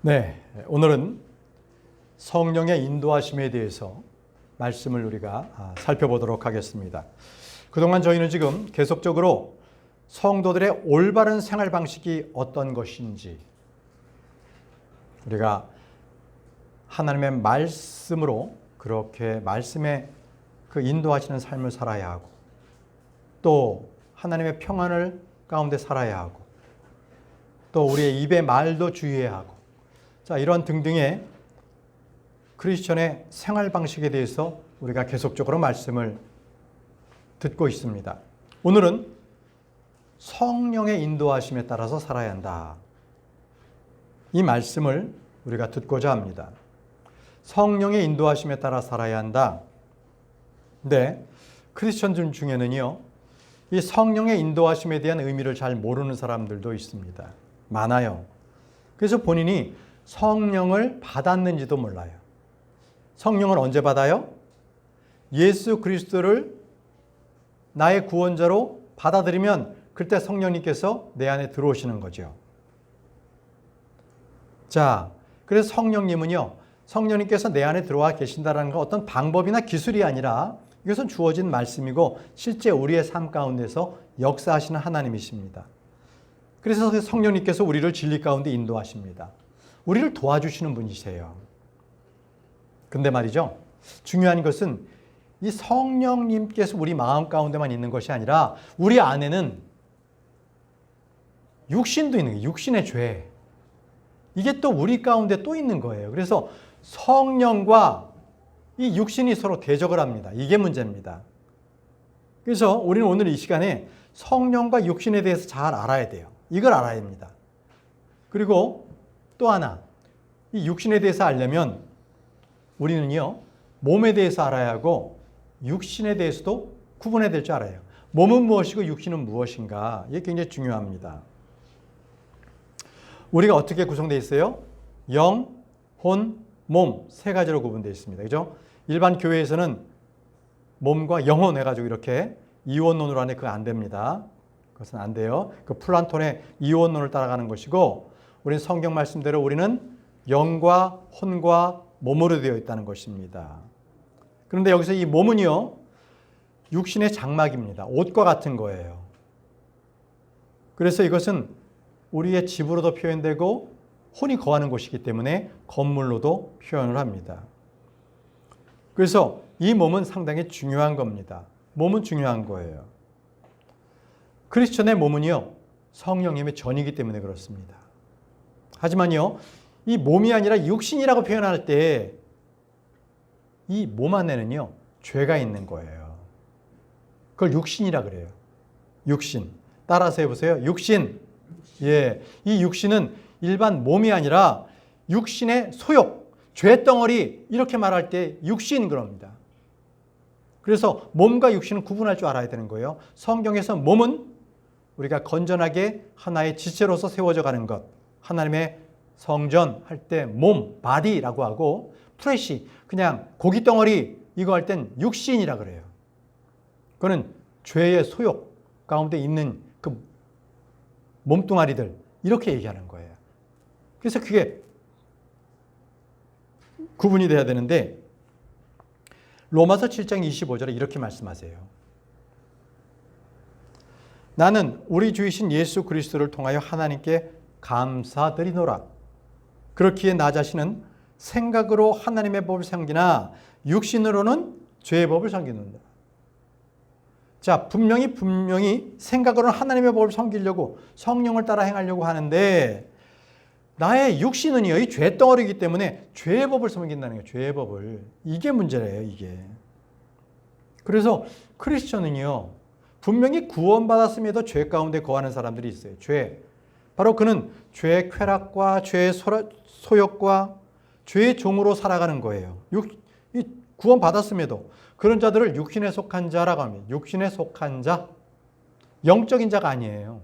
네, 오늘은 성령의 인도하심에 대해서 말씀을 우리가 살펴보도록 하겠습니다. 그동안 저희는 지금 계속적으로 성도들의 올바른 생활 방식이 어떤 것인지, 우리가 하나님의 말씀으로 그렇게 말씀에 그 인도하시는 삶을 살아야 하고, 또 하나님의 평안을 가운데 살아야 하고, 또 우리의 입의 말도 주의해야 하고, 자, 이런 등등의 크리스천의 생활 방식에 대해서 우리가 계속적으로 말씀을 듣고 있습니다. 오늘은 성령의 인도하심에 따라서 살아야 한다. 이 말씀을 우리가 듣고자 합니다. 성령의 인도하심에 따라 살아야 한다. 근데 크리스천들 중에는요, 이 성령의 인도하심에 대한 의미를 잘 모르는 사람들도 있습니다. 많아요. 그래서 본인이 성령을 받았는지도 몰라요. 성령을 언제 받아요? 예수 그리스도를 나의 구원자로 받아들이면 그때 성령님께서 내 안에 들어오시는 거죠. 자, 그래서 성령님은요, 성령님께서 내 안에 들어와 계신다는 건 어떤 방법이나 기술이 아니라 이것은 주어진 말씀이고 실제 우리의 삶 가운데서 역사하시는 하나님이십니다. 그래서 성령님께서 우리를 진리 가운데 인도하십니다. 우리를 도와주시는 분이세요. 근데 말이죠, 중요한 것은 이 성령님께서 우리 마음 가운데만 있는 것이 아니라 우리 안에는 육신도 있는 거예요. 육신의 죄. 이게 또 우리 가운데 또 있는 거예요. 그래서 성령과 이 육신이 서로 대적을 합니다. 이게 문제입니다. 그래서 우리는 오늘 이 시간에 성령과 육신에 대해서 잘 알아야 돼요. 이걸 알아야 합니다. 그리고 또 하나, 이 육신에 대해서 알려면 우리는요, 몸에 대해서 알아야 하고 육신에 대해서도 구분해야 될 줄 알아요. 몸은 무엇이고 육신은 무엇인가? 이게 굉장히 중요합니다. 우리가 어떻게 구성되어 있어요? 영, 혼, 몸 세 가지로 구분되어 있습니다. 그죠? 일반 교회에서는 몸과 영혼 해가지고 이렇게 이원론으로 하는데 그거 안 됩니다. 그것은 안 돼요. 그 플라톤의 이원론을 따라가는 것이고, 우리는 성경 말씀대로 우리는 영과 혼과 몸으로 되어 있다는 것입니다. 그런데 여기서 이 몸은요, 육신의 장막입니다. 옷과 같은 거예요. 그래서 이것은 우리의 집으로도 표현되고 혼이 거하는 곳이기 때문에 건물로도 표현을 합니다. 그래서 이 몸은 상당히 중요한 겁니다. 몸은 중요한 거예요. 크리스천의 몸은요, 성령님의 전이기 때문에 그렇습니다. 하지만요, 이 몸이 아니라 육신이라고 표현할 때 이 몸 안에는요, 죄가 있는 거예요. 그걸 육신이라 그래요. 육신. 따라서 해보세요. 육신. 예, 이 육신은 일반 몸이 아니라 육신의 소욕, 죄덩어리, 이렇게 말할 때 육신 그럽니다. 그래서 몸과 육신은 구분할 줄 알아야 되는 거예요. 성경에서 몸은 우리가 건전하게 하나의 지체로서 세워져 가는 것, 하나님의 성전 할 때 몸, 바디라고 하고, 프레시, 그냥 고기 덩어리, 이거 할 땐 육신이라 그래요. 그거는 죄의 소욕 가운데 있는 그 몸뚱아리들, 이렇게 얘기하는 거예요. 그래서 그게 구분이 돼야 되는데, 로마서 7장 25절에 이렇게 말씀하세요. 나는 우리 주이신 예수 그리스도를 통하여 하나님께 감사드리노라. 그렇기에 나 자신은 생각으로 하나님의 법을 섬기나 육신으로는 죄의 법을 섬기는다. 자, 분명히 생각으로는 하나님의 법을 섬기려고 성령을 따라 행하려고 하는데, 나의 육신은요, 이 죄덩어리이기 때문에 죄의 법을 섬긴다는 거예요. 죄의 법을. 이게 문제래요, 이게. 그래서 크리스천은요, 분명히 구원받았음에도 죄 가운데 거하는 사람들이 있어요. 죄. 바로 그는 죄의 쾌락과 죄의 소욕과 죄의 종으로 살아가는 거예요. 구원받았음에도 그런 자들을 육신에 속한 자라고 합니다. 육신에 속한 자. 영적인 자가 아니에요.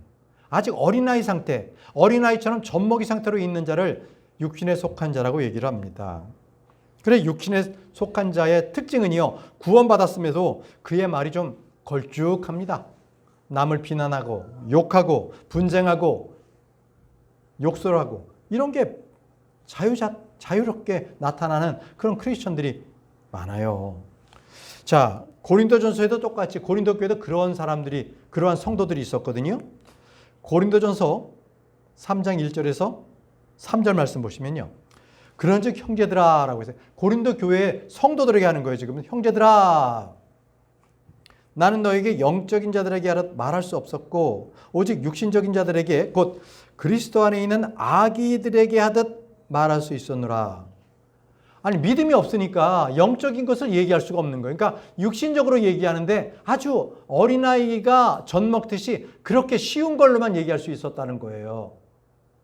아직 어린아이 상태, 어린아이처럼 젖먹이 상태로 있는 자를 육신에 속한 자라고 얘기를 합니다. 그래, 육신에 속한 자의 특징은요, 구원받았음에도 그의 말이 좀 걸쭉합니다. 남을 비난하고 욕하고 분쟁하고 욕설하고 이런 게 자유롭게 나타나는 그런 크리스천들이 많아요. 자, 고린도전서에도 똑같이 고린도 교회도 그러한 성도들이 있었거든요. 고린도전서 3장 1절에서 3절 말씀 보시면요. 그런즉 형제들아 라고 했어요. 고린도 교회 성도들에게 하는 거예요. 지금 형제들아, 나는 너에게 영적인 자들에게 말할 수 없었고 오직 육신적인 자들에게 곧 그리스도 안에 있는 아기들에게 하듯 말할 수 있었노라. 아니, 믿음이 없으니까 영적인 것을 얘기할 수가 없는 거예요. 그러니까 육신적으로 얘기하는데 아주 어린아이가 젖 먹듯이 그렇게 쉬운 걸로만 얘기할 수 있었다는 거예요.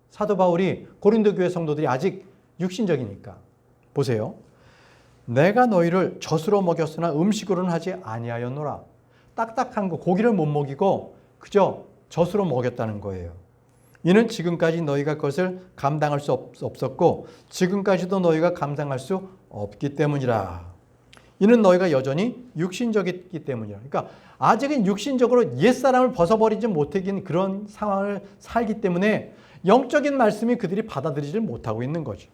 사도 바울이 고린도 교회 성도들이 아직 육신적이니까. 보세요. 내가 너희를 젖으로 먹였으나 음식으로는 하지 아니하였노라. 딱딱한 거, 고기를 못 먹이고 그저 젖으로 먹였다는 거예요. 이는 지금까지 너희가 그것을 감당할 수 없었고 지금까지도 너희가 감당할 수 없기 때문이라. 이는 너희가 여전히 육신적이기 때문이라. 그러니까 아직은 육신적으로 옛사람을 벗어버리지 못하긴 그런 상황을 살기 때문에 영적인 말씀이 그들이 받아들이지 못하고 있는 거죠.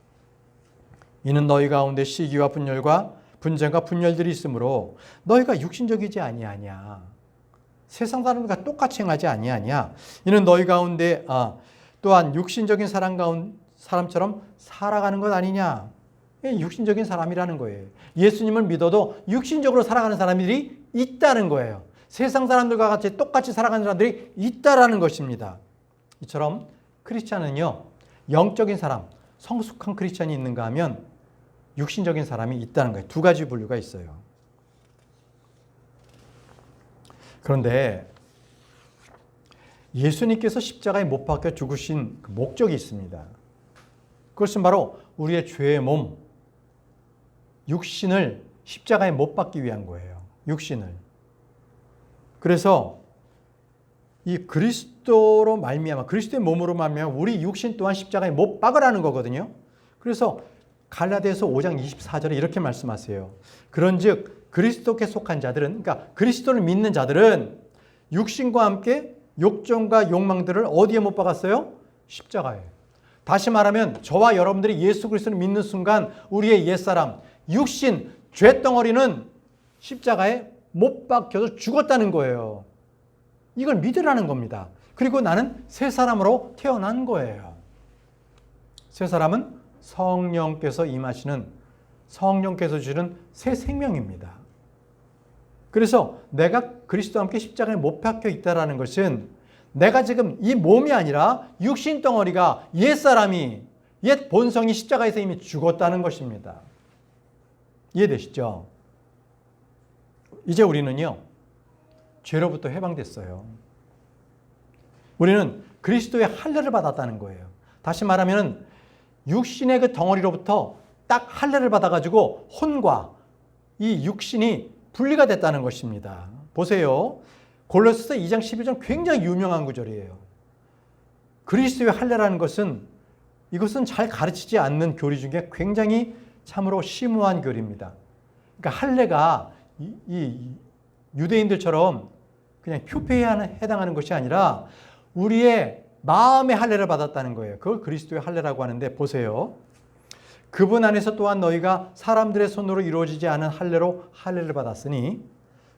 이는 너희 가운데 시기와 분열과 분쟁과 분열들이 있으므로 너희가 육신적이지 아니하냐. 세상 사람들과 똑같이 행하지 아니하냐. 이는 너희 가운데 또한 육신적인 사람처럼 살아가는 것 아니냐. 육신적인 사람이라는 거예요. 예수님을 믿어도 육신적으로 살아가는 사람들이 있다는 거예요. 세상 사람들과 같이 똑같이 살아가는 사람들이 있다라는 것입니다. 이처럼 크리스찬은요, 영적인 사람, 성숙한 크리스찬이 있는가 하면 육신적인 사람이 있다는 거예요. 두 가지 분류가 있어요. 그런데 예수님께서 십자가에 못 박혀 죽으신 그 목적이 있습니다. 그것은 바로 우리의 죄의 몸, 육신을 십자가에 못 박기 위한 거예요. 육신을. 그래서 이 그리스도로 말미암아, 그리스도의 몸으로 말미암아 우리 육신 또한 십자가에 못 박으라는 거거든요. 그래서 갈라디아서 5장 24절에 이렇게 말씀하세요. 그런즉 그리스도께 속한 자들은, 그러니까 그리스도를 믿는 자들은 육신과 함께 욕정과 욕망들을 어디에 못 박았어요? 십자가에. 다시 말하면 저와 여러분들이 예수 그리스도를 믿는 순간 우리의 옛사람, 육신, 죄덩어리는 십자가에 못 박혀서 죽었다는 거예요. 이걸 믿으라는 겁니다. 그리고 나는 새 사람으로 태어난 거예요. 새 사람은 성령께서 임하시는, 성령께서 주시는 새 생명입니다. 그래서 내가 그리스도와 함께 십자가에 못 박혀 있다는 것은 내가 지금 이 몸이 아니라 육신 덩어리가, 옛사람이, 옛 본성이 십자가에서 이미 죽었다는 것입니다. 이해되시죠? 이제 우리는요, 죄로부터 해방됐어요. 우리는 그리스도의 할례를 받았다는 거예요. 다시 말하면 육신의 그 덩어리로부터 딱 할례를 받아가지고 혼과 이 육신이 분리가 됐다는 것입니다. 보세요. 골로새서 2장 11절 굉장히 유명한 구절이에요. 그리스도의 할례라는 것은, 이것은 잘 가르치지 않는 교리 중에 굉장히 참으로 심오한 교리입니다. 그러니까 할례가 이 유대인들처럼 그냥 표피에 해당하는 것이 아니라 우리의 마음의 할례를 받았다는 거예요. 그걸 그리스도의 할례라고 하는데, 보세요. 그분 안에서 또한 너희가 사람들의 손으로 이루어지지 않은 할례로 할례를 받았으니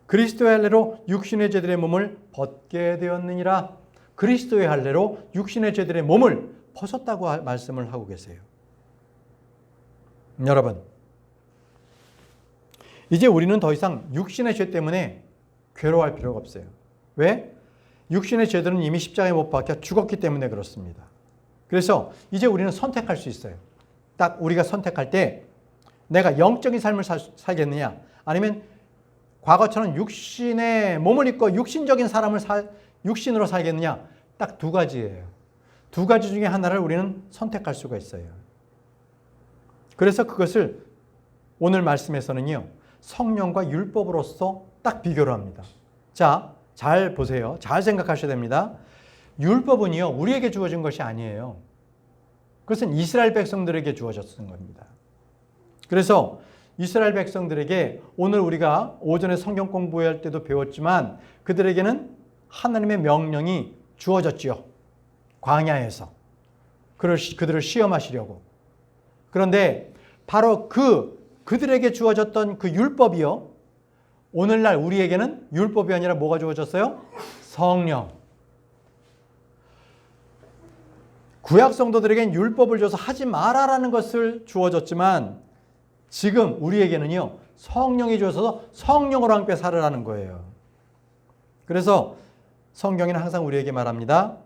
그리스도의 할례로 육신의 죄들의 몸을 벗게 되었느니라. 그리스도의 할례로 육신의 죄들의 몸을 벗었다고 말씀을 하고 계세요. 여러분, 이제 우리는 더 이상 육신의 죄 때문에 괴로워할 필요가 없어요. 왜? 육신의 죄들은 이미 십자가에 못 박혀 죽었기 때문에 그렇습니다. 그래서 이제 우리는 선택할 수 있어요. 딱 우리가 선택할 때 내가 영적인 삶을 살겠느냐, 아니면 과거처럼 육신의 몸을 입고 육신적인 사람을 육신으로 살겠느냐, 딱 두 가지예요. 두 가지 중에 하나를 우리는 선택할 수가 있어요. 그래서 그것을 오늘 말씀에서는요, 성령과 율법으로서 딱 비교를 합니다. 자, 잘 보세요. 잘 생각하셔야 됩니다. 율법은요, 우리에게 주어진 것이 아니에요. 그것은 이스라엘 백성들에게 주어졌던 겁니다. 그래서 이스라엘 백성들에게 오늘 우리가 오전에 성경 공부할 때도 배웠지만 그들에게는 하나님의 명령이 주어졌지요. 광야에서. 그들을 시험하시려고. 그런데 바로 그들에게 주어졌던 그 율법이요. 오늘날 우리에게는 율법이 아니라 뭐가 주어졌어요? 성령. 구약 성도들에겐 율법을 줘서 하지 마라라는 것을 주어졌지만 지금 우리에게는요. 성령이 주어서 성령으로 함께 살으라는 거예요. 그래서 성경에는 항상 우리에게 말합니다.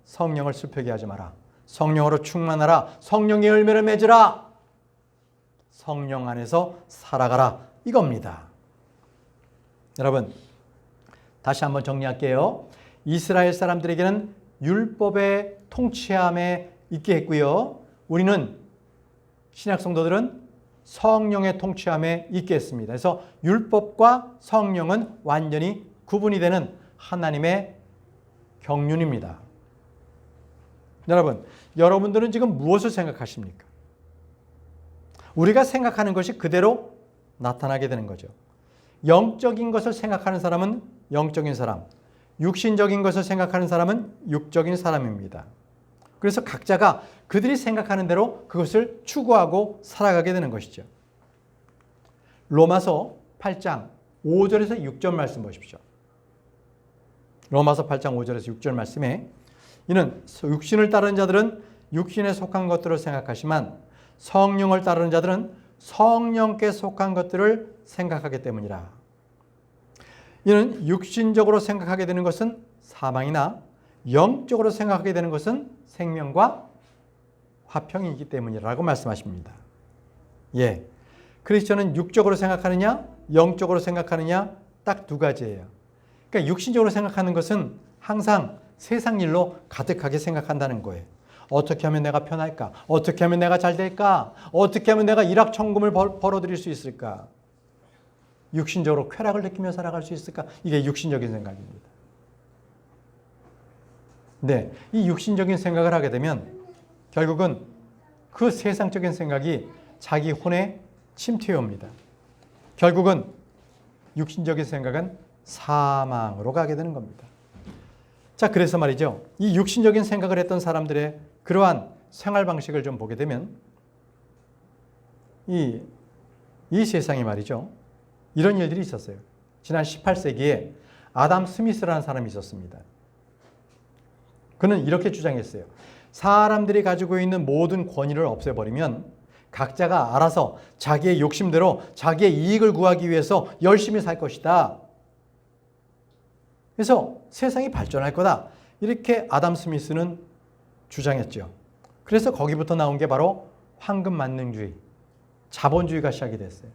성령을 슬프게 하지 마라. 성령으로 충만하라. 성령의 열매를 맺으라. 성령 안에서 살아가라. 이겁니다. 여러분, 다시 한번 정리할게요. 이스라엘 사람들에게는 율법의 통치함에 있게 했고요. 우리는 신약 성도들은 성령의 통치함에 있게 했습니다. 그래서 율법과 성령은 완전히 구분이 되는 하나님의 경륜입니다. 여러분, 여러분들은 지금 무엇을 생각하십니까? 우리가 생각하는 것이 그대로 나타나게 되는 거죠. 영적인 것을 생각하는 사람은 영적인 사람, 육신적인 것을 생각하는 사람은 육적인 사람입니다. 그래서 각자가 그들이 생각하는 대로 그것을 추구하고 살아가게 되는 것이죠. 로마서 8장 5절에서 6절 말씀 보십시오. 로마서 8장 5절에서 6절 말씀에 이는 육신을 따르는 자들은 육신에 속한 것들을 생각하지만 성령을 따르는 자들은 성령께 속한 것들을 생각하기 때문이라. 이는 육신적으로 생각하게 되는 것은 사망이나 영적으로 생각하게 되는 것은 생명과 화평이기 때문이라고 말씀하십니다. 예, 크리스천은 육적으로 생각하느냐 영적으로 생각하느냐 딱 두 가지예요. 그러니까 육신적으로 생각하는 것은 항상 세상 일로 가득하게 생각한다는 거예요. 어떻게 하면 내가 편할까? 어떻게 하면 내가 잘 될까? 어떻게 하면 내가 일확천금을 벌어들일 수 있을까? 육신적으로 쾌락을 느끼며 살아갈 수 있을까? 이게 육신적인 생각입니다. 네, 이 육신적인 생각을 하게 되면 결국은 그 세상적인 생각이 자기 혼에 침투해 옵니다. 결국은 육신적인 생각은 사망으로 가게 되는 겁니다. 자, 그래서 말이죠. 이 육신적인 생각을 했던 사람들의 그러한 생활 방식을 좀 보게 되면 이 세상이 말이죠. 이런 일들이 있었어요. 지난 18세기에 아담 스미스라는 사람이 있었습니다. 그는 이렇게 주장했어요. 사람들이 가지고 있는 모든 권위를 없애버리면 각자가 알아서 자기의 욕심대로 자기의 이익을 구하기 위해서 열심히 살 것이다. 그래서 세상이 발전할 거다. 이렇게 아담 스미스는 주장했죠. 그래서 거기부터 나온 게 바로 황금만능주의, 자본주의가 시작이 됐어요.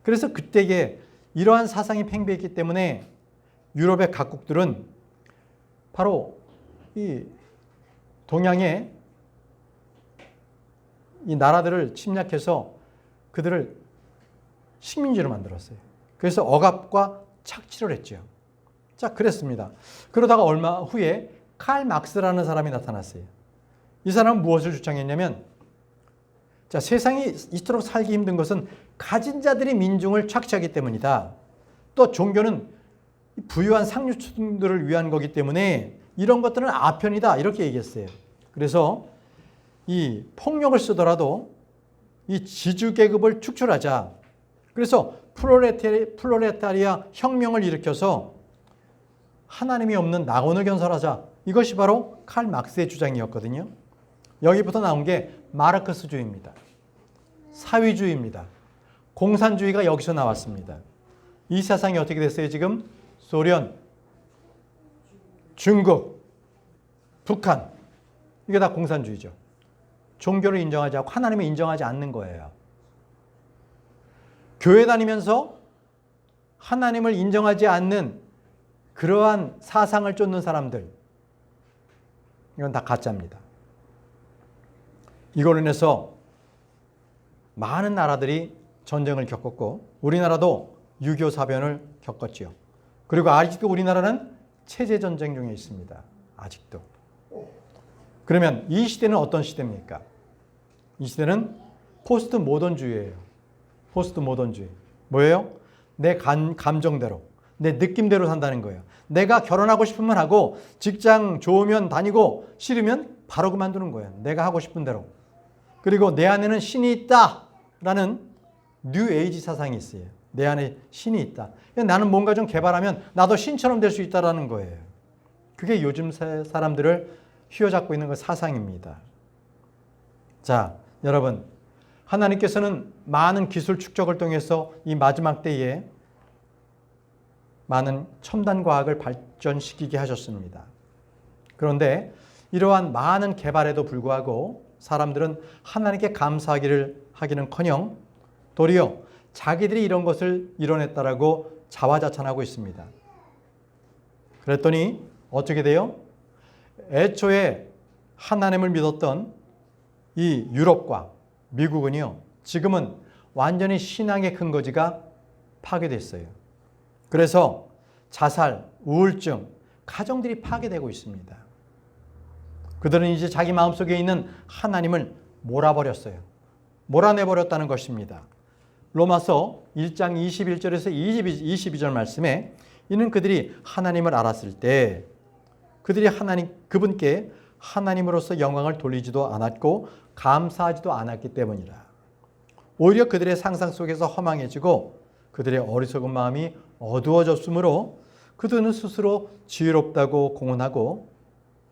그래서 그때에 이러한 사상이 팽배했기 때문에 유럽의 각국들은 바로 이 동양의 이 나라들을 침략해서 그들을 식민지로 만들었어요. 그래서 억압과 착취를 했죠. 자, 그랬습니다. 그러다가 얼마 후에 칼 막스라는 사람이 나타났어요. 이 사람은 무엇을 주장했냐면, 자, 세상이 이토록 살기 힘든 것은 가진 자들이 민중을 착취하기 때문이다. 또 종교는 부유한 상류층들을 위한 거기 때문에 이런 것들은 아편이다. 이렇게 얘기했어요. 그래서 이 폭력을 쓰더라도 이 지주계급을 축출하자. 그래서 플로레타리아 혁명을 일으켜서 하나님이 없는 낙원을 건설하자. 이것이 바로 칼 막스의 주장이었거든요. 여기부터 나온 게 마르크스주의입니다. 사회주의입니다. 공산주의가 여기서 나왔습니다. 이 세상이 어떻게 됐어요? 지금 소련, 중국, 북한, 이게 다 공산주의죠. 종교를 인정하지 않고 하나님을 인정하지 않는 거예요. 교회 다니면서 하나님을 인정하지 않는 그러한 사상을 쫓는 사람들, 이건 다 가짜입니다. 이걸로 인해서 많은 나라들이 전쟁을 겪었고 우리나라도 6.25 사변을 겪었죠. 그리고 아직도 우리나라는 체제전쟁 중에 있습니다. 아직도. 그러면 이 시대는 어떤 시대입니까? 이 시대는 포스트 모던주의예요. 포스트 모던주의. 뭐예요? 내 감정대로, 내 느낌대로 산다는 거예요. 내가 결혼하고 싶으면 하고 직장 좋으면 다니고 싫으면 바로 그만두는 거예요. 내가 하고 싶은 대로. 그리고 내 안에는 신이 있다라는 뉴 에이지 사상이 있어요. 내 안에 신이 있다. 나는 뭔가 좀 개발하면 나도 신처럼 될 수 있다라는 거예요. 그게 요즘 사람들을 휘어잡고 있는 그 사상입니다. 자, 여러분, 하나님께서는 많은 기술 축적을 통해서 이 마지막 때에 많은 첨단 과학을 발전시키게 하셨습니다. 그런데 이러한 많은 개발에도 불구하고 사람들은 하나님께 감사하기를 하기는커녕 도리어 자기들이 이런 것을 이뤄냈다라고 자화자찬하고 있습니다. 그랬더니 어떻게 돼요? 애초에 하나님을 믿었던 이 유럽과 미국은요, 지금은 완전히 신앙의 근거지가 파괴됐어요. 그래서 자살, 우울증, 가정들이 파괴되고 있습니다. 그들은 이제 자기 마음속에 있는 하나님을 몰아버렸어요. 몰아내버렸다는 것입니다. 로마서 1장 21절에서 22절 말씀에 이는 그들이 하나님을 알았을 때 그들이 그분께 하나님으로서 영광을 돌리지도 않았고 감사하지도 않았기 때문이라. 오히려 그들의 상상 속에서 허망해지고 그들의 어리석은 마음이 어두워졌으므로 그들은 스스로 지혜롭다고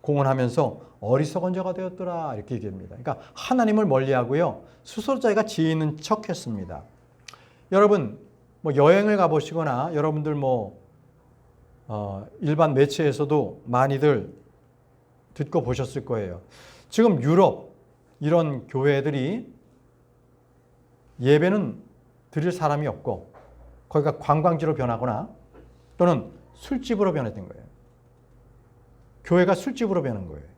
공언하면서 어리석은 자가 되었더라 이렇게 얘기합니다. 그러니까 하나님을 멀리하고요, 스스로 자기가 지혜 있는 척했습니다. 여러분 뭐 여행을 가보시거나 여러분들 일반 매체에서도 많이들 듣고 보셨을 거예요. 지금 유럽 이런 교회들이 예배는 드릴 사람이 없고 거기가 관광지로 변하거나 또는 술집으로 변했던 거예요. 교회가 술집으로 변한 거예요.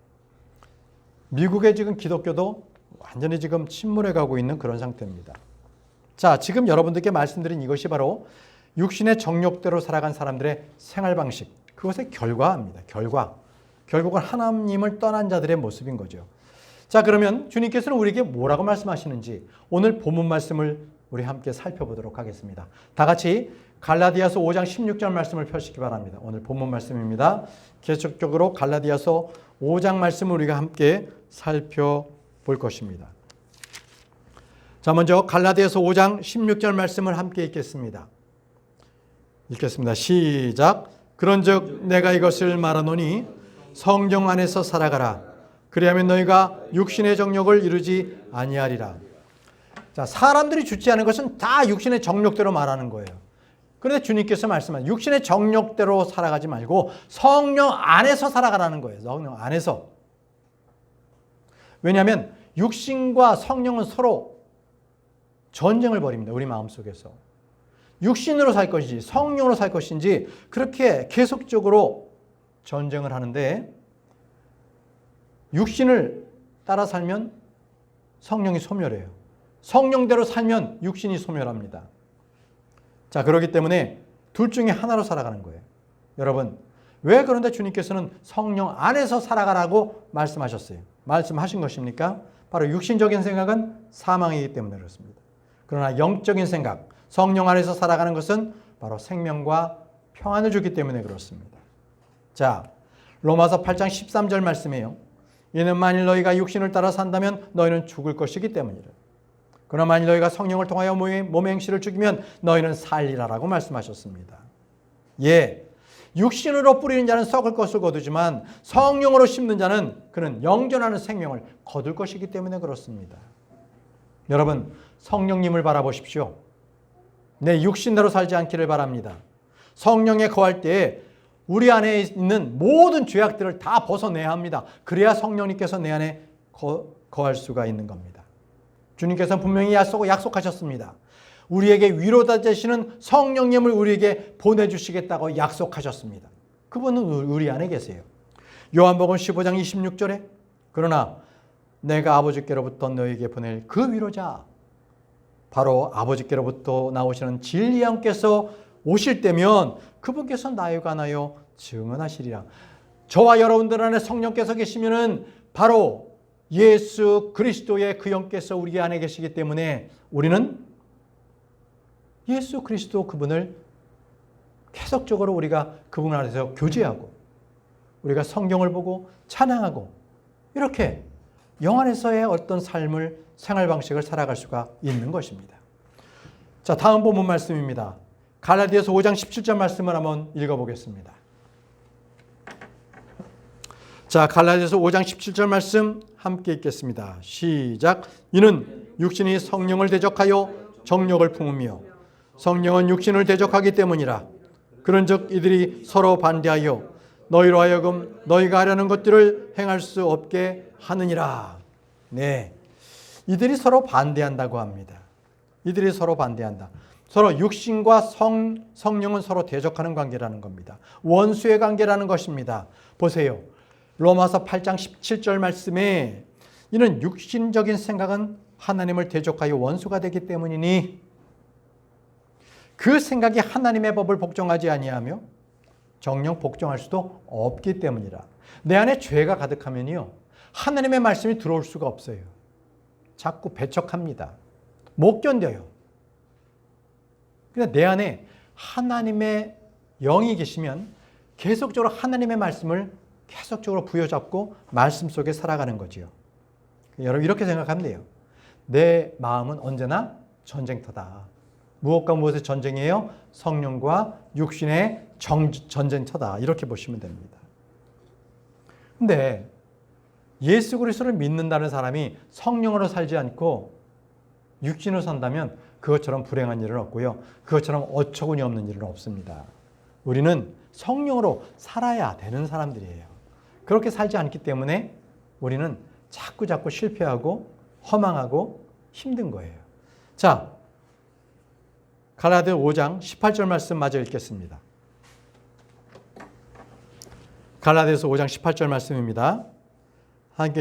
미국의 지금 기독교도 완전히 지금 침몰해 가고 있는 그런 상태입니다. 자, 지금 여러분들께 말씀드린 이것이 바로 육신의 정욕대로 살아간 사람들의 생활 방식, 그것의 결과입니다. 결국은 하나님을 떠난 자들의 모습인 거죠. 자, 그러면 주님께서는 우리에게 뭐라고 말씀하시는지 오늘 본문 말씀을 우리 함께 살펴보도록 하겠습니다. 다 같이 갈라디아서 5장 16절 말씀을 펴시기 바랍니다. 오늘 본문 말씀입니다. 계속적으로 갈라디아서 5장 말씀을 우리가 함께 살펴볼 것입니다. 자, 먼저 갈라디아서 5장 16절 말씀을 함께 읽겠습니다. 시작. 그런즉 내가 이것을 말하노니 성령 안에서 살아가라. 그리하면 너희가 육신의 정욕을 이루지 아니하리라. 자, 사람들이 주지 않은 것은 다 육신의 정욕대로 말하는 거예요. 그런데 주님께서 말씀하신 육신의 정욕대로 살아가지 말고 성령 안에서 살아가라는 거예요. 성령 안에서. 왜냐하면 육신과 성령은 서로 전쟁을 벌입니다. 우리 마음속에서. 육신으로 살 것인지 성령으로 살 것인지 그렇게 계속적으로 전쟁을 하는데 육신을 따라 살면 성령이 소멸해요. 성령대로 살면 육신이 소멸합니다. 자, 그렇기 때문에 둘 중에 하나로 살아가는 거예요. 여러분, 왜 그런데 주님께서는 성령 안에서 살아가라고 말씀하셨어요? 말씀하신 것입니까? 바로 육신적인 생각은 사망이기 때문에 그렇습니다. 그러나 영적인 생각, 성령 안에서 살아가는 것은 바로 생명과 평안을 주기 때문에 그렇습니다. 자, 로마서 8장 13절 말씀이에요. 이는 만일 너희가 육신을 따라 산다면 너희는 죽을 것이기 때문이라. 그러나 만일 너희가 성령을 통하여 몸의 행실을 죽이면 너희는 살리라라고 말씀하셨습니다. 예, 육신으로 뿌리는 자는 썩을 것을 거두지만 성령으로 심는 자는 그는 영존하는 생명을 거둘 것이기 때문에 그렇습니다. 여러분, 성령님을 바라보십시오. 내 육신대로 살지 않기를 바랍니다. 성령에 거할 때에 우리 안에 있는 모든 죄악들을 다 벗어내야 합니다. 그래야 성령님께서 내 안에 거할 수가 있는 겁니다. 주님께서는 분명히 약속하셨습니다. 우리에게 위로자 되시는 성령님을 우리에게 보내주시겠다고 약속하셨습니다. 그분은 우리 안에 계세요. 요한복음 15장 26절에 그러나 내가 아버지께로부터 너희에게 보낼 그 위로자, 바로 아버지께로부터 나오시는 진리 영께서 오실 때면 그분께서 나에 관하여 증언하시리라. 저와 여러분들 안에 성령께서 계시면은 바로 예수 그리스도의 그 영께서 우리 안에 계시기 때문에 우리는 예수 그리스도 그분을 계속적으로 우리가 그분 안에서 교제하고 우리가 성경을 보고 찬양하고 이렇게 영 안에서의 어떤 삶을, 생활 방식을 살아갈 수가 있는 것입니다. 자, 다음 본문 말씀입니다. 갈라디아서 5장 17절 말씀을 한번 읽어보겠습니다. 자, 갈라디아서 5장 17절 말씀 함께 읽겠습니다. 시작. 이는 육신이 성령을 대적하여 정욕을 품으며 성령은 육신을 대적하기 때문이라. 그런즉 이들이 서로 반대하여 너희로 하여금 너희가 하려는 것들을 행할 수 없게 하느니라. 네, 이들이 서로 반대한다고 합니다. 이들이 서로 반대한다. 서로 육신과 성령은 서로 대적하는 관계라는 겁니다. 원수의 관계라는 것입니다. 보세요. 로마서 8장 17절 말씀에 이는 육신적인 생각은 하나님을 대적하여 원수가 되기 때문이니 그 생각이 하나님의 법을 복종하지 아니하며 정녕 복종할 수도 없기 때문이라. 내 안에 죄가 가득하면요, 하나님의 말씀이 들어올 수가 없어요. 자꾸 배척합니다. 못 견뎌요. 그냥 내 안에 하나님의 영이 계시면 계속적으로 하나님의 말씀을 계속적으로 부여잡고 말씀 속에 살아가는 거지요. 여러분 이렇게 생각하면 돼요. 내 마음은 언제나 전쟁터다. 무엇과 무엇의 전쟁이에요? 성령과 육신의 전쟁터다. 이렇게 보시면 됩니다. 근데 예수 그리스도를 믿는다는 사람이 성령으로 살지 않고 육신으로 산다면 그것처럼 불행한 일은 없고요. 그것처럼 어처구니 없는 일은 없습니다. 우리는 성령으로 살아야 되는 사람들이에요. 그렇게 살지 않기 때문에 우리는 자꾸 실패하고 허망하고 힘든 거예요. 자, 갈라디아 5장 18절 말씀 마저 읽겠습니다. 갈라디아서 5장 18절 말씀입니다. 함께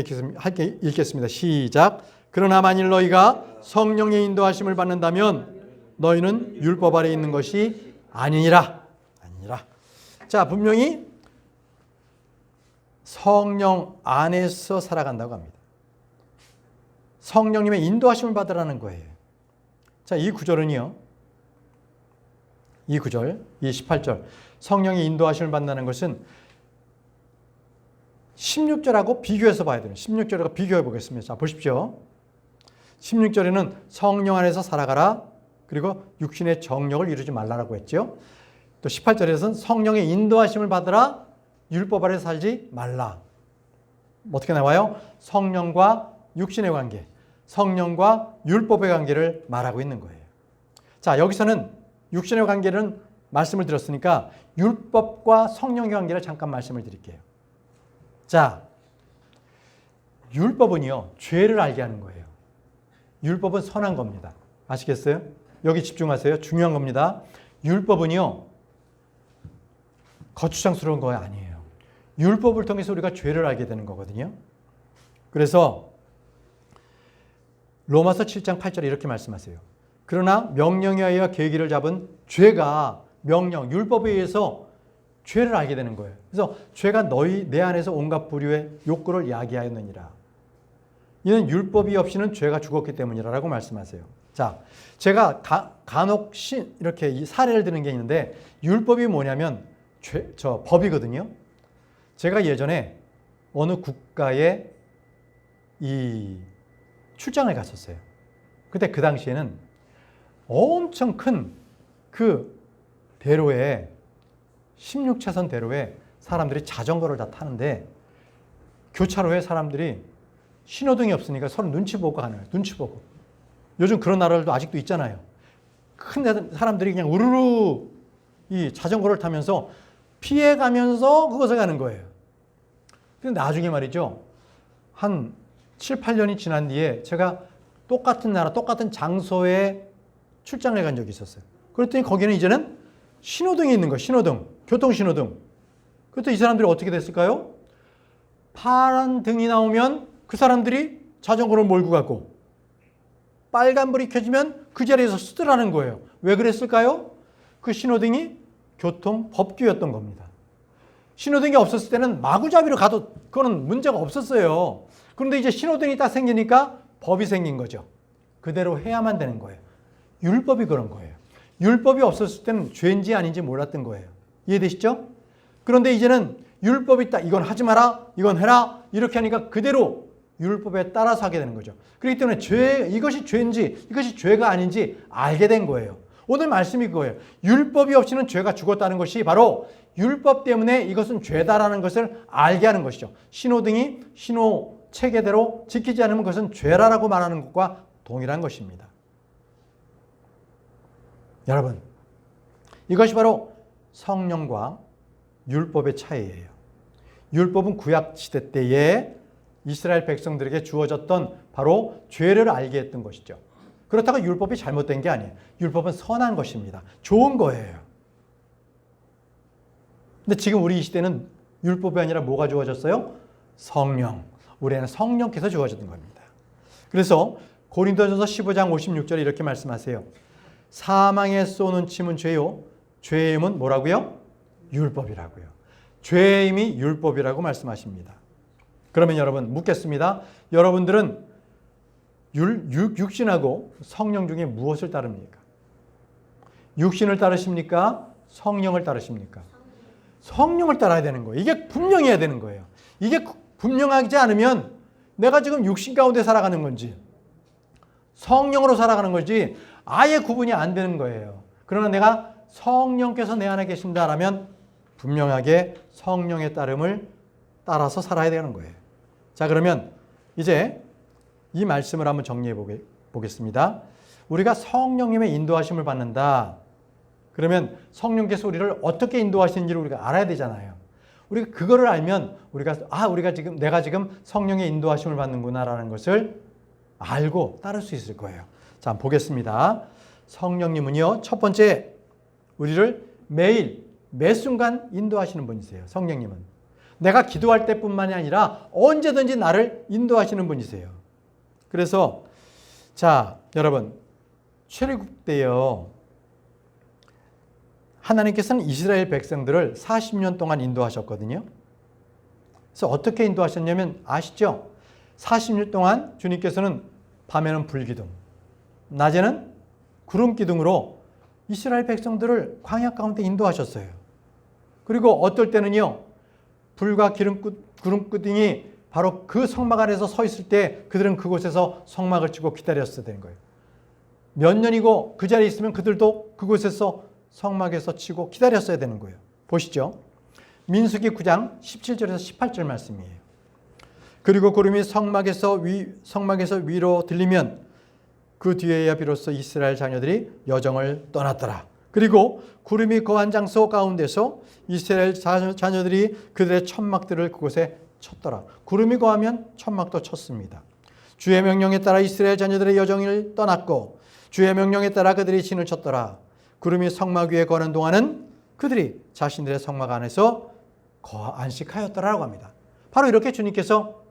읽겠습니다. 시작. 그러나 만일 너희가 성령의 인도하심을 받는다면 너희는 율법 아래 있는 것이 아니니라. 자, 분명히 성령 안에서 살아간다고 합니다. 성령님의 인도하심을 받으라는 거예요. 자, 이 구절은요. 이 구절, 이 18절. 성령의 인도하심을 받는다는 것은 16절하고 비교해서 봐야 됩니다. 16절하고 비교해 보겠습니다. 자, 보십시오. 16절에는 성령 안에서 살아가라. 그리고 육신의 정욕을 이루지 말라라고 했죠. 또 18절에서는 성령의 인도하심을 받으라. 율법 아래 살지 말라. 어떻게 나와요? 성령과 육신의 관계, 성령과 율법의 관계를 말하고 있는 거예요. 자, 여기서는 육신의 관계는 말씀을 드렸으니까 율법과 성령의 관계를 잠깐 말씀을 드릴게요. 자, 율법은요, 죄를 알게 하는 거예요. 율법은 선한 겁니다. 아시겠어요? 여기 집중하세요. 중요한 겁니다. 율법은요, 거추장스러운 거 아니에요. 율법을 통해서 우리가 죄를 알게 되는 거거든요. 그래서 로마서 7장 8절에 이렇게 말씀하세요. 그러나 명령에 의하여 계기를 잡은 죄가 명령, 율법에 의해서 죄를 알게 되는 거예요. 그래서 죄가 내 안에서 온갖 부류의 욕구를 야기하였느니라. 이는 율법이 없이는 죄가 죽었기 때문이라고 말씀하세요. 자, 제가 간혹 이렇게 이 사례를 드는 게 있는데 율법이 뭐냐면 법이거든요. 제가 예전에 어느 국가에 이 출장을 갔었어요. 그때 그 당시에는 엄청 큰 그 대로에 16차선 대로에 사람들이 자전거를 다 타는데 교차로에 사람들이 신호등이 없으니까 서로 눈치 보고 가는 거예요. 눈치 보고. 요즘 그런 나라들도 아직도 있잖아요. 큰 사람들이 그냥 우르르 이 자전거를 타면서 피해가면서 그것을 가는 거예요. 근데 나중에 말이죠. 한 7, 8년이 지난 뒤에 제가 똑같은 나라, 똑같은 장소에 출장을 간 적이 있었어요. 그랬더니 거기는 이제는 신호등이 있는 거예요. 신호등. 교통신호등. 그랬더니 이 사람들이 어떻게 됐을까요? 파란 등이 나오면 그 사람들이 자전거를 몰고 가고 빨간불이 켜지면 그 자리에서 쓰더라는 거예요. 왜 그랬을까요? 그 신호등이 교통법규였던 겁니다. 신호등이 없었을 때는 마구잡이로 가도 그거는 문제가 없었어요. 그런데 이제 신호등이 딱 생기니까 법이 생긴 거죠. 그대로 해야만 되는 거예요. 율법이 그런 거예요. 율법이 없었을 때는 죄인지 아닌지 몰랐던 거예요. 이해되시죠? 그런데 이제는 율법이 있다. 이건 하지 마라. 이건 해라. 이렇게 하니까 그대로 율법에 따라서 하게 되는 거죠. 그렇기 때문에 이것이 죄인지 이것이 죄가 아닌지 알게 된 거예요. 오늘 말씀이 그거예요. 율법이 없이는 죄가 죽었다는 것이 바로 율법 때문에 이것은 죄다라는 것을 알게 하는 것이죠. 신호등이 신호 체계대로 지키지 않으면 그것은 죄라라고 말하는 것과 동일한 것입니다. 여러분, 이것이 바로 성령과 율법의 차이예요. 율법은 구약 시대 때에 이스라엘 백성들에게 주어졌던 바로 죄를 알게 했던 것이죠. 그렇다고 율법이 잘못된 게 아니에요. 율법은 선한 것입니다. 좋은 거예요. 근데 지금 우리 이 시대는 율법이 아니라 뭐가 주어졌어요? 성령. 우리는 성령께서 주어졌던 겁니다. 그래서 고린도전서 15장 56절에 이렇게 말씀하세요. 사망에 쏘는 침은 죄요. 죄의 힘은 뭐라고요? 율법이라고요. 죄의 힘이 율법이라고 말씀하십니다. 그러면 여러분 묻겠습니다. 여러분들은 육신하고 성령 중에 무엇을 따릅니까? 육신을 따르십니까? 성령을 따르십니까? 성령을 따라야 되는 거예요. 이게 분명해야 되는 거예요. 이게 분명하지 않으면 내가 지금 육신 가운데 살아가는 건지 성령으로 살아가는 건지 아예 구분이 안 되는 거예요. 그러나 내가 성령께서 내 안에 계신다라면 분명하게 성령의 따름을 따라서 살아야 되는 거예요. 자, 그러면 이제 이 말씀을 한번 정리해 보겠습니다. 우리가 성령님의 인도하심을 받는다. 그러면 성령께서 우리를 어떻게 인도하시는지를 우리가 알아야 되잖아요. 우리가 그거를 알면 내가 지금 성령의 인도하심을 받는구나라는 것을 알고 따를 수 있을 거예요. 자, 한번 보겠습니다. 성령님은요, 첫 번째 우리를 매일 매 순간 인도하시는 분이세요. 성령님은 내가 기도할 때뿐만이 아니라 언제든지 나를 인도하시는 분이세요. 그래서 자, 여러분 출애굽 때요, 하나님께서는 이스라엘 백성들을 40년 동안 인도하셨거든요. 그래서 어떻게 인도하셨냐면 아시죠? 40년 동안 주님께서는 밤에는 불기둥, 낮에는 구름기둥으로 이스라엘 백성들을 광야 가운데 인도하셨어요. 그리고 어떨 때는요, 불과 구름기둥이 바로 그 성막 안에서 서 있을 때 그들은 그곳에서 성막을 치고 기다렸어야 되는 거예요. 몇 년이고 그 자리에 있으면 그들도 그곳에서 성막에서 치고 기다렸어야 되는 거예요. 보시죠. 민수기 9장 17절에서 18절 말씀이에요. 그리고 구름이 성막에서 위로 들리면 그 뒤에야 비로소 이스라엘 자녀들이 여정을 떠났더라. 그리고 구름이 거한 장소 가운데서 이스라엘 자녀들이 그들의 천막들을 그곳에 쳤더라. 구름이 거하면 천막도 쳤습니다. 주의 명령에 따라 이스라엘 자녀들의 여정을 떠났고 주의 명령에 따라 그들이 진을 쳤더라. 구름이 성막 위에 거는 동안은 그들이 자신들의 성막 안에서 안식하였더라라고 합니다. 바로 이렇게 주님께서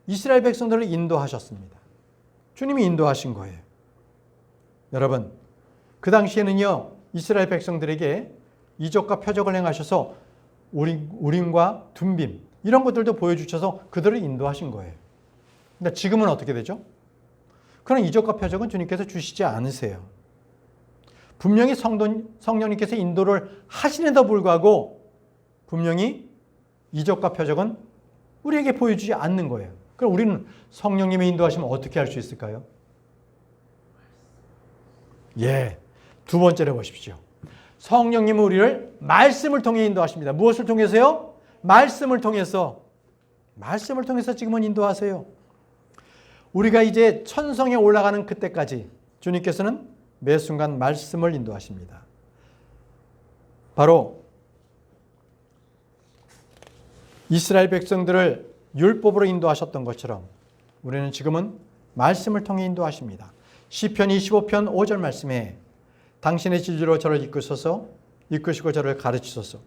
이스라엘 백성들을 인도하셨습니다. 주님이 인도하신 거예요. 여러분, 그 당시에는요, 이스라엘 백성들에게 이적과 표적을 행하셔서 우림과 둔빔 이런 것들도 보여주셔서 그들을 인도하신 거예요. 근데 지금은 어떻게 되죠? 그런 이적과 표적은 주님께서 주시지 않으세요. 분명히 성령님께서 인도를 하시는데도 불구하고 분명히 이적과 표적은 우리에게 보여주지 않는 거예요. 그럼 우리는 성령님의 인도하시면 어떻게 할 수 있을까요? 두 번째로 보십시오. 성령님은 우리를 말씀을 통해 인도하십니다. 무엇을 통해서요? 말씀을 통해서 지금은 인도하세요. 우리가 이제 천성에 올라가는 그때까지 주님께서는 매 순간 말씀을 인도하십니다. 바로 이스라엘 백성들을 율법으로 인도하셨던 것처럼 우리는 지금은 말씀을 통해 인도하십니다. 시편 25편 5절 말씀에 당신의 진리로 저를 이끄시고 저를 가르치소서.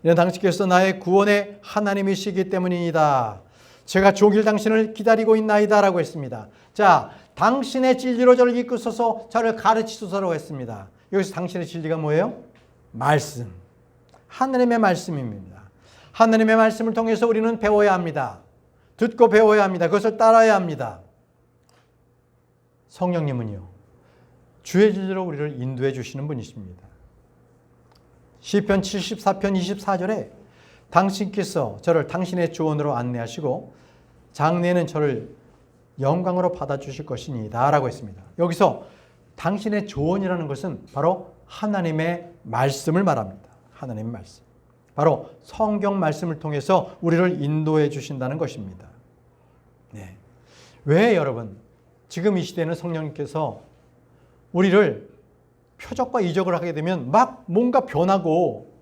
이는 당신께서 나의 구원의 하나님이시기 때문이다. 제가 종일 당신을 기다리고 있나이다 라고 했습니다. 자, 당신의 진리로 저를 이끄소서, 저를 가르치소서라고 했습니다. 여기서 당신의 진리가 뭐예요? 말씀. 하나님의 말씀입니다. 하나님의 말씀을 통해서 우리는 배워야 합니다. 듣고 배워야 합니다. 그것을 따라야 합니다. 성령님은요, 주의 진리로 우리를 인도해 주시는 분이십니다. 시편 74편 24절에 당신께서 저를 당신의 조언으로 안내하시고 장래에는 저를 영광으로 받아주실 것이니이다 라고 했습니다. 여기서 당신의 조언이라는 것은 바로 하나님의 말씀을 말합니다. 하나님의 말씀. 바로 성경 말씀을 통해서 우리를 인도해 주신다는 것입니다. 네. 왜 여러분 지금 이 시대는 성령님께서 우리를 표적과 이적을 하게 되면 막 뭔가 변하고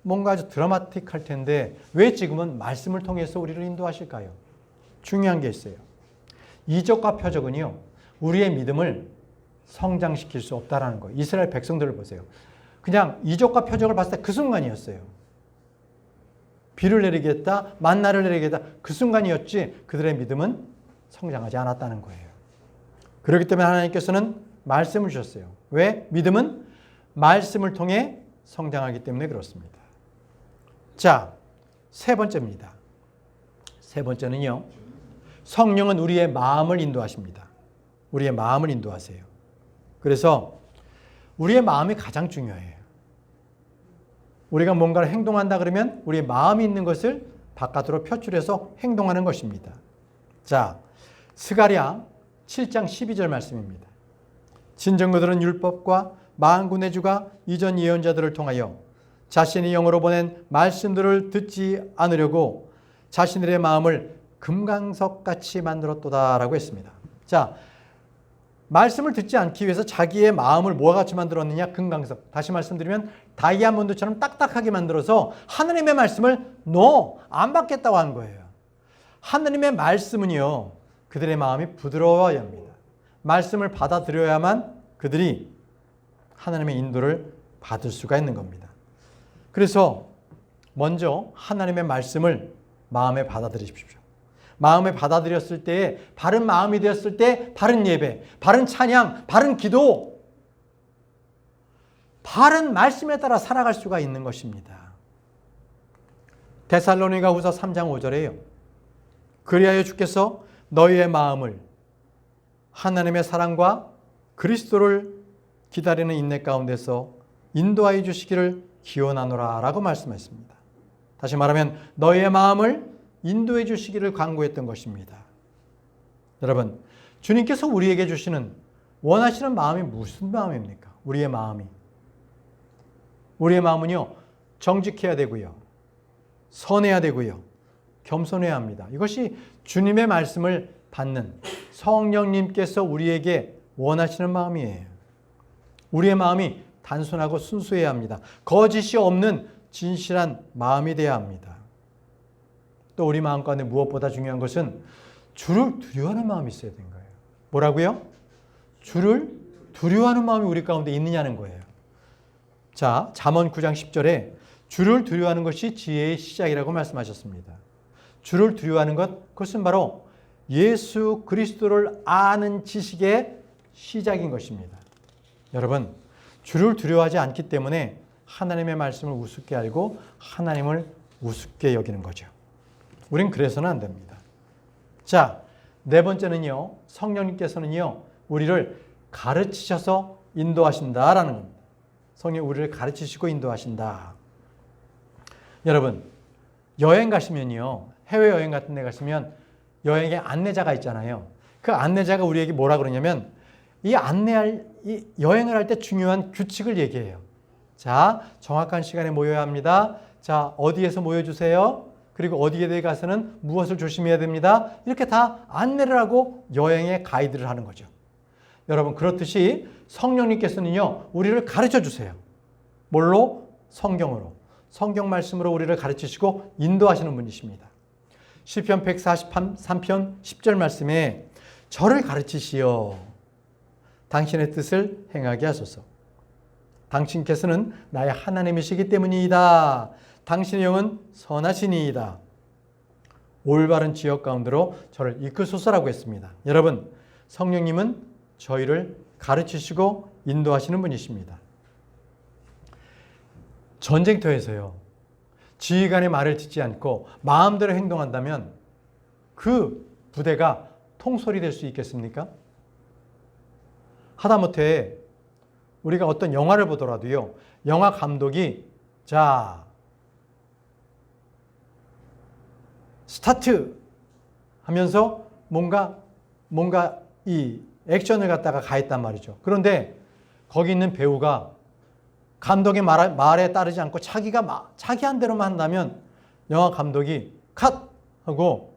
뭔가 아주 드라마틱할 텐데 왜 지금은 말씀을 통해서 우리를 인도하실까요? 중요한 게 있어요. 이적과 표적은요, 우리의 믿음을 성장시킬 수 없다라는 거예요. 이스라엘 백성들을 보세요. 그냥 이적과 표적을 봤을 때 그 순간이었어요. 비를 내리겠다, 만나를 내리겠다, 그 순간이었지 그들의 믿음은 성장하지 않았다는 거예요. 그렇기 때문에 하나님께서는 말씀을 주셨어요. 왜? 믿음은 말씀을 통해 성장하기 때문에 그렇습니다. 자, 세 번째입니다. 세 번째는요, 성령은 우리의 마음을 인도하십니다. 우리의 마음을 인도하세요. 그래서 우리의 마음이 가장 중요해요. 우리가 뭔가를 행동한다 그러면 우리의 마음이 있는 것을 바깥으로 표출해서 행동하는 것입니다. 자, 스가랴 7장 12절 말씀입니다. 진정그들은 율법과 만군의 주가 이전 예언자들을 통하여 자신이 영으로 보낸 말씀들을 듣지 않으려고 자신들의 마음을 금강석같이 만들었도다라고 했습니다. 자, 말씀을 듣지 않기 위해서 자기의 마음을 뭐와 같이 만들었느냐? 금강석. 다시 말씀드리면 다이아몬드처럼 딱딱하게 만들어서 하나님의 말씀을 안 받겠다고 한 거예요. 하나님의 말씀은요, 그들의 마음이 부드러워야 합니다. 말씀을 받아들여야만 그들이 하나님의 인도를 받을 수가 있는 겁니다. 그래서 먼저 하나님의 말씀을 마음에 받아들이십시오. 마음에 받아들였을 때, 바른 마음이 되었을 때 바른 예배, 바른 찬양, 바른 기도, 바른 말씀에 따라 살아갈 수가 있는 것입니다. 데살로니가 후서 3장 5절에요. 그리하여 주께서 너희의 마음을 하나님의 사랑과 그리스도를 기다리는 인내 가운데서 인도하여 주시기를 기원하노라 라고 말씀했습니다. 다시 말하면 너희의 마음을 인도해 주시기를 간구했던 것입니다. 여러분, 주님께서 우리에게 주시는 원하시는 마음이 무슨 마음입니까? 우리의 마음은요, 정직해야 되고요, 선해야 되고요, 겸손해야 합니다. 이것이 주님의 말씀을 받는 성령님께서 우리에게 원하시는 마음이에요. 우리의 마음이 단순하고 순수해야 합니다. 거짓이 없는 진실한 마음이 되어야 합니다. 또 우리 마음 가운데 무엇보다 중요한 것은 주를 두려워하는 마음이 있어야 되는 거예요. 뭐라고요? 주를 두려워하는 마음이 우리 가운데 있느냐는 거예요. 자, 잠언 9장 10절에 주를 두려워하는 것이 지혜의 시작이라고 말씀하셨습니다. 주를 두려워하는 것, 그것은 바로 예수 그리스도를 아는 지식의 시작인 것입니다. 여러분, 주를 두려워하지 않기 때문에 하나님의 말씀을 우습게 알고 하나님을 우습게 여기는 거죠. 우린 그래서는 안 됩니다. 자, 네 번째는요, 성령님께서는요, 우리를 가르치셔서 인도하신다라는 겁니다. 성령 우리를 가르치시고 인도하신다. 여러분, 여행 가시면요, 해외여행 같은 데 가시면 여행에 안내자가 있잖아요. 그 안내자가 우리에게 뭐라 그러냐면 이 여행을 할 때 중요한 규칙을 얘기해요. 자, 정확한 시간에 모여야 합니다. 자, 어디에서 모여주세요. 그리고 어디에 가서는 무엇을 조심해야 됩니다. 이렇게 다 안내를 하고 여행의 가이드를 하는 거죠. 여러분, 그렇듯이 성령님께서는요, 우리를 가르쳐 주세요. 뭘로? 성경으로. 성경 말씀으로 우리를 가르치시고 인도하시는 분이십니다. 시편 143편 10절 말씀에 저를 가르치시어 당신의 뜻을 행하게 하소서. 당신께서는 나의 하나님이시기 때문이다. 당신의 영은 선하시니이다. 올바른 지역 가운데로 저를 이끌소서라고 했습니다. 여러분, 성령님은 저희를 가르치시고 인도하시는 분이십니다. 전쟁터에서요, 지휘관의 말을 듣지 않고 마음대로 행동한다면 그 부대가 통솔이 될 수 있겠습니까? 하다못해 우리가 어떤 영화를 보더라도요, 영화 감독이 자, 스타트 하면서 뭔가 이 액션을 갖다가 가했단 말이죠. 그런데 거기 있는 배우가 감독의 말에 따르지 않고 자기 한 대로만 한다면 영화 감독이 컷! 하고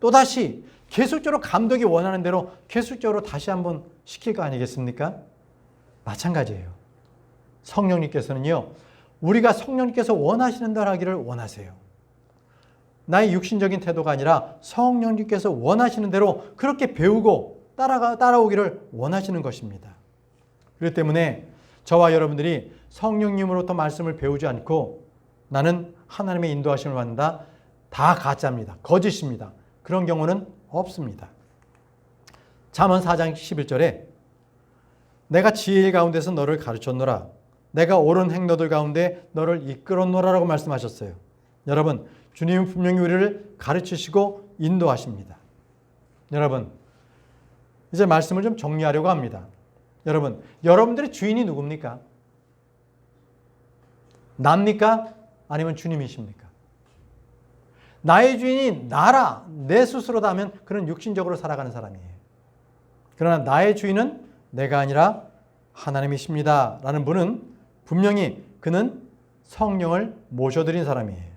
또다시 계속적으로 감독이 원하는 대로 계속적으로 다시 한번 시킬 거 아니겠습니까? 마찬가지예요. 성령님께서는요, 우리가 성령님께서 원하시는 대로 하기를 원하세요. 나의 육신적인 태도가 아니라 성령님께서 원하시는 대로 그렇게 배우고 따라오기를 원하시는 것입니다. 그렇기 때문에 저와 여러분들이 성령님으로부터 말씀을 배우지 않고 나는 하나님의 인도하심을 받는다. 다 가짜입니다. 거짓입니다. 그런 경우는 없습니다. 잠언 4장 11절에 내가 지혜 가운데서 너를 가르쳤노라. 내가 옳은 행로들 가운데 너를 이끌었노라라고 말씀하셨어요. 여러분, 주님은 분명히 우리를 가르치시고 인도하십니다. 여러분, 이제 말씀을 좀 정리하려고 합니다. 여러분, 여러분들의 주인이 누굽니까? 납니까? 아니면 주님이십니까? 나의 주인이 나라, 내 스스로다면 그는 육신적으로 살아가는 사람이에요. 그러나 나의 주인은 내가 아니라 하나님이십니다. 라는 분은 분명히 그는 성령을 모셔드린 사람이에요.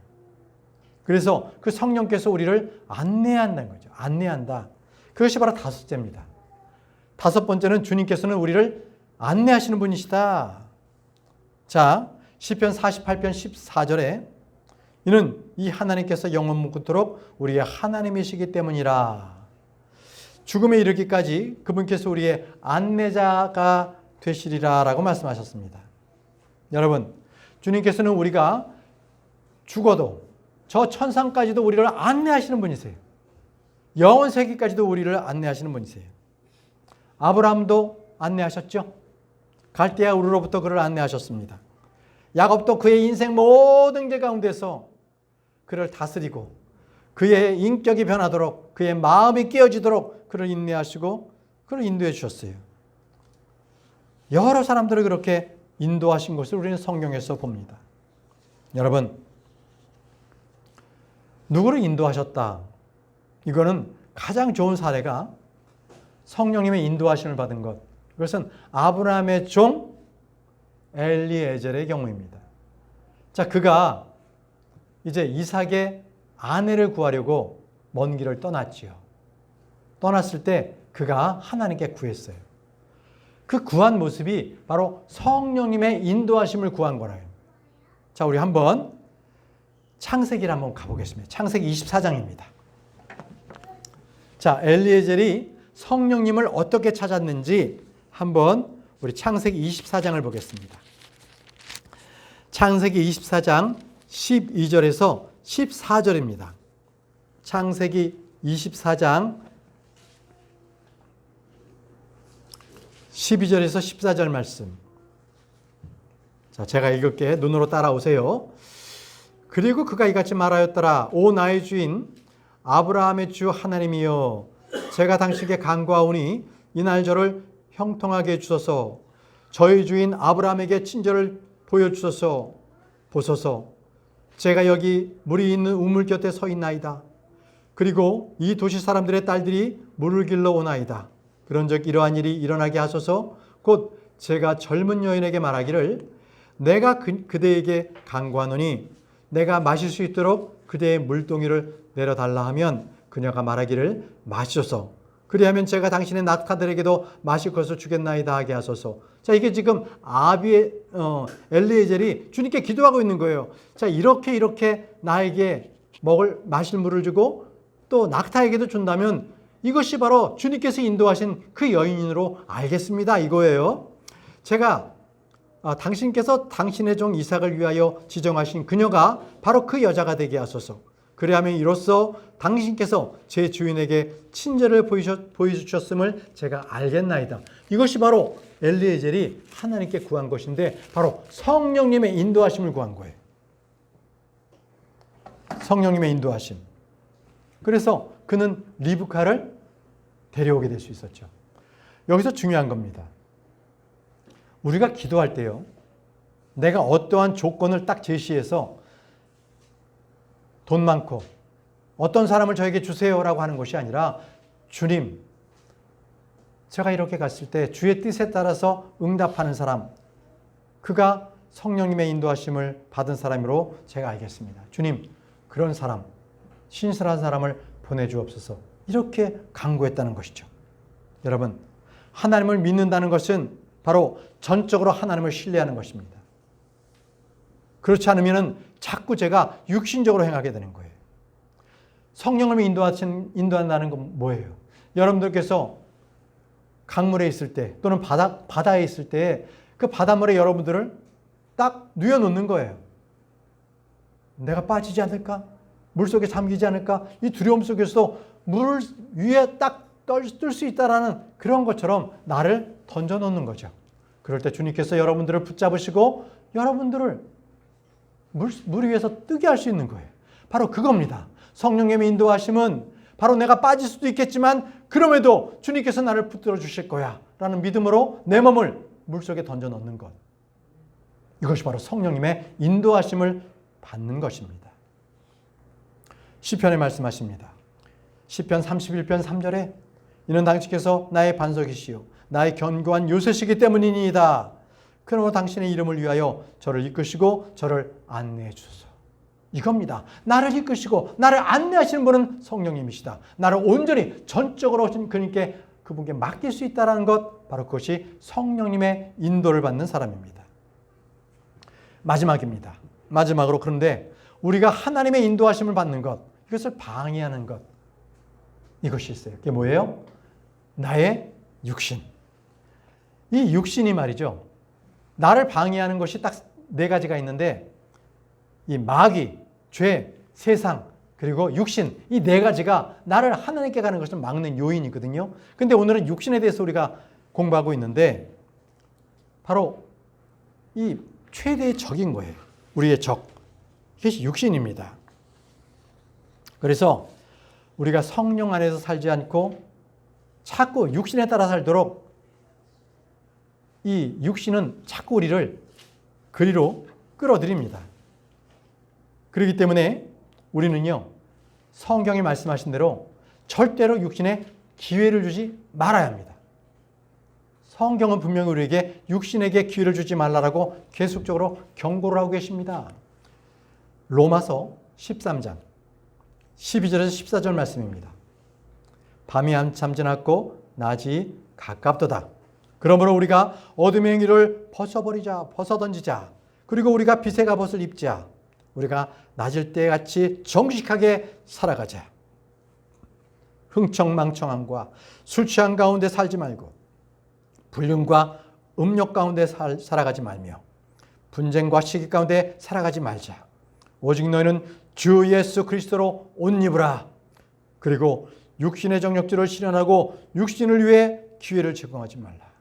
그래서 그 성령께서 우리를 안내한다는 거죠. 안내한다. 그것이 바로 다섯째입니다. 다섯 번째는 주님께서는 우리를 안내하시는 분이시다. 자, 시편 48편 14절에 이는 이 하나님께서 영원 묻도록 우리의 하나님이시기 때문이라. 죽음에 이르기까지 그분께서 우리의 안내자가 되시리라 라고 말씀하셨습니다. 여러분, 주님께서는 우리가 죽어도 저 천상까지도 우리를 안내하시는 분이세요. 영원 세계까지도 우리를 안내하시는 분이세요. 아브라함도 안내하셨죠. 갈대아 우르로부터 그를 안내하셨습니다. 야곱도 그의 인생 모든 길 가운데서 그를 다스리고 그의 인격이 변하도록 그의 마음이 깨어지도록 그를 인내하시고 그를 인도해 주셨어요. 여러 사람들을 그렇게 인도하신 것을 우리는 성경에서 봅니다. 여러분, 누구를 인도하셨다? 이거는 가장 좋은 사례가 성령님의 인도하심을 받은 것. 그것은 아브라함의 종 엘리에젤의 경우입니다. 자, 그가 이제 이삭의 아내를 구하려고 먼 길을 떠났지요. 떠났을 때 그가 하나님께 구했어요. 그 구한 모습이 바로 성령님의 인도하심을 구한 거라요. 자, 우리 한번 창세기를 한번 가보겠습니다. 창세기 24장입니다. 자, 엘리에젤이 성령님을 어떻게 찾았는지 한번 우리 창세기 24장을 보겠습니다. 창세기 24장 12절에서 14절입니다. 창세기 24장 12절에서 14절 말씀. 자, 제가 읽을게. 눈으로 따라오세요. 그리고 그가 이같이 말하였더라. 오 나의 주인 아브라함의 주 하나님이여, 제가 당신께 간구하오니 이날 저를 형통하게 해주소서. 저희 주인 아브라함에게 친절을 보여주소서. 보소서, 제가 여기 물이 있는 우물 곁에 서 있나이다. 그리고 이 도시 사람들의 딸들이 물을 길러 오나이다. 그런즉 이러한 일이 일어나게 하소서. 곧 제가 젊은 여인에게 말하기를 내가 그대에게 간구하노니 내가 마실 수 있도록 그대의 물동이를 내려달라 하면 그녀가 말하기를 마시소서. 그리하면 제가 당신의 낙타들에게도 마실 것을 주겠나이다 하게 하소서. 자, 이게 지금 엘리에젤이 주님께 기도하고 있는 거예요. 자, 이렇게 나에게 마실 물을 주고 또 낙타에게도 준다면 이것이 바로 주님께서 인도하신 그 여인으로 알겠습니다. 이거예요. 제가 당신께서 당신의 종 이삭을 위하여 지정하신 그녀가 바로 그 여자가 되게 하소서. 그리하면 이로써 당신께서 제 주인에게 친절을 보여주셨음을 제가 알겠나이다. 이것이 바로 엘리에젤이 하나님께 구한 것인데 바로 성령님의 인도하심을 구한 거예요. 성령님의 인도하심. 그래서 그는 리브카를 데려오게 될 수 있었죠. 여기서 중요한 겁니다. 우리가 기도할 때요, 내가 어떠한 조건을 딱 제시해서 돈 많고 어떤 사람을 저에게 주세요라고 하는 것이 아니라 주님, 제가 이렇게 갔을 때 주의 뜻에 따라서 응답하는 사람, 그가 성령님의 인도하심을 받은 사람으로 제가 알겠습니다. 주님, 그런 사람, 신실한 사람을 보내주옵소서. 이렇게 간구했다는 것이죠. 여러분, 하나님을 믿는다는 것은 바로 전적으로 하나님을 신뢰하는 것입니다. 그렇지 않으면 자꾸 제가 육신적으로 행하게 되는 거예요. 성령을 인도한다는 건 뭐예요? 여러분들께서 강물에 있을 때 또는 바다에 있을 때 그 바닷물에 여러분들을 딱 뉘어놓는 거예요. 내가 빠지지 않을까? 물속에 잠기지 않을까? 이 두려움 속에서도 물 위에 딱 뜰 수 있다라는 그런 것처럼 나를 던져놓는 거죠. 그럴 때 주님께서 여러분들을 붙잡으시고 여러분들을 물 위에서 뜨게 할 수 있는 거예요. 바로 그겁니다. 성령님의 인도하심은 바로 내가 빠질 수도 있겠지만 그럼에도 주님께서 나를 붙들어 주실 거야 라는 믿음으로 내 몸을 물속에 던져 넣는 것. 이것이 바로 성령님의 인도하심을 받는 것입니다. 시편에 말씀하십니다. 시편 31편 3절에 이는 당신께서 나의 반석이시요 나의 견고한 요새시기 때문이니이다. 그러므로 당신의 이름을 위하여 저를 이끄시고 저를 안내해 주소서. 이겁니다. 나를 이끄시고 나를 안내하시는 분은 성령님이시다. 나를 온전히 전적으로 그분께 맡길 수 있다는 것, 바로 그것이 성령님의 인도를 받는 사람입니다. 마지막입니다. 마지막으로, 그런데 우리가 하나님의 인도하심을 받는 것, 이것을 방해하는 것, 이것이 있어요. 그게 뭐예요? 나의 육신. 이 육신이 말이죠, 나를 방해하는 것이 딱 네 가지가 있는데, 이 마귀, 죄, 세상, 그리고 육신, 이 네 가지가 나를 하나님께 가는 것을 막는 요인이거든요. 근데 오늘은 육신에 대해서 우리가 공부하고 있는데, 바로 이 최대의 적인 거예요. 우리의 적. 이것이 육신입니다. 그래서 우리가 성령 안에서 살지 않고 자꾸 육신에 따라 살도록 이 육신은 자꾸 우리를 그리로 끌어들입니다. 그렇기 때문에 우리는요, 성경이 말씀하신 대로 절대로 육신에 기회를 주지 말아야 합니다. 성경은 분명히 우리에게 육신에게 기회를 주지 말라라고 계속적으로 경고를 하고 계십니다. 로마서 13장 12절에서 14절 말씀입니다. 밤이 한참 지났고 낮이 가깝도다. 그러므로 우리가 어둠의 행위를 벗어던지자. 그리고 우리가 빛의 갑옷을 입자. 우리가 낮을 때 같이 정직하게 살아가자. 흥청망청함과 술 취한 가운데 살지 말고 불륜과 음욕 가운데 살아가지 말며 분쟁과 시기 가운데 살아가지 말자. 오직 너희는 주 예수 그리스도로 옷 입으라. 그리고 육신의 정욕들을 실현하고 육신을 위해 기회를 제공하지 말라.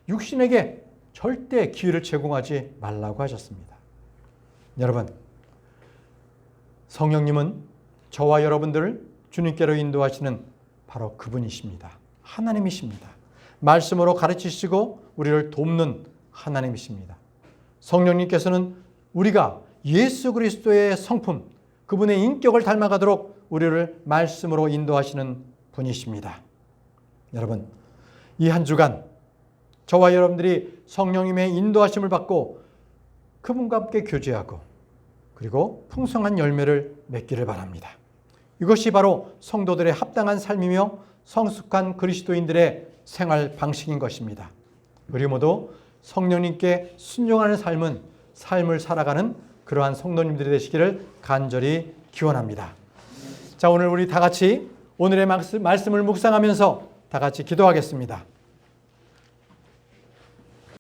육신에게 절대 기회를 제공하지 말라고 하셨습니다. 여러분, 성령님은 저와 여러분들을 주님께로 인도하시는 바로 그분이십니다. 하나님이십니다. 말씀으로 가르치시고 우리를 돕는 하나님이십니다. 성령님께서는 우리가 예수 그리스도의 성품, 그분의 인격을 닮아가도록 우리를 말씀으로 인도하시는 분이십니다. 여러분, 이 한 주간 저와 여러분들이 성령님의 인도하심을 받고 그분과 함께 교제하고 그리고 풍성한 열매를 맺기를 바랍니다. 이것이 바로 성도들의 합당한 삶이며 성숙한 그리스도인들의 생활 방식인 것입니다. 우리 모두 성령님께 순종하는 삶을 살아가는 그러한 성도님들이 되시기를 간절히 기원합니다. 자, 오늘 우리 다 같이 오늘의 말씀을 묵상하면서 다 같이 기도하겠습니다.